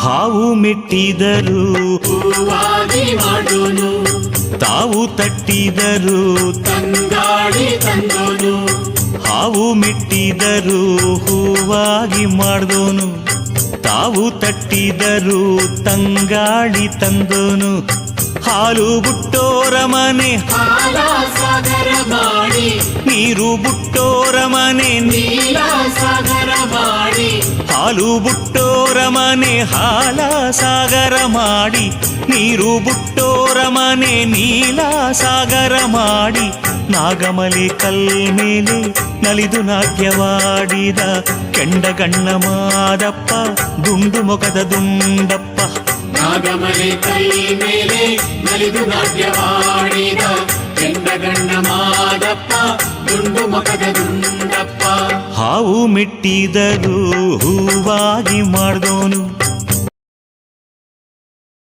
ಹಾವು ಮೆಟ್ಟಿದರು ಹೂವಾಗಿ ಮಾಡೋನು, ತಾವು ತಟ್ಟಿದರು ತಂಗಾಳಿ ತಂದೋನು. ಹಾವು ಮೆಟ್ಟಿದರು ಹೂವಾಗಿ ಮಾಡ್ದೋನು, ತಾವು ತಟ್ಟಿದರು ತಂಗಾಳಿ ತಂದೋನು. ಹಾಲು ಬುಟ್ಟೋರ ಮನೆ ಹಾಲ ಸಾಗರ ಮಾಡಿ, ನೀರು ಬುಟ್ಟೋರ ಮನೆ ನೀಲ ಸಾಗರ ಮಾಡಿ. ಹಾಲು ಬುಟ್ಟೋರ ಮನೆ ಹಾಲ ಸಾಗರ ಮಾಡಿ, ನೀರು ಬುಟ್ಟೋರ ಮನೆ ನೀಲ ಸಾಗರ ಮಾಡಿ. ನಾಗಮಲೆ ಕಲ್ಮೇಲೆ ನಲಿದು ನಾಟ್ಯವಾಡಿದ ಕೆಂಡಗಣ್ಣ ಮಾದಪ್ಪ ದುಂಡು ಮೊಗದ ದುಂಡಪ್ಪ. ನಾಗಮಲೆ ಕೈ ಮೇಲೆ ನಲಿದು ನಾಟ್ಯವಾಡಿದ ಕೆಂಡಗಣ್ಣ ಮಾದಪ್ಪ ದುಂಡು ಮೊಗದ ದುಂಡಪ್ಪ. ಹಾವು ಮೆಟ್ಟಿದರು ಹೂವಾಗಿ ಮಾಡ್ದೋನು,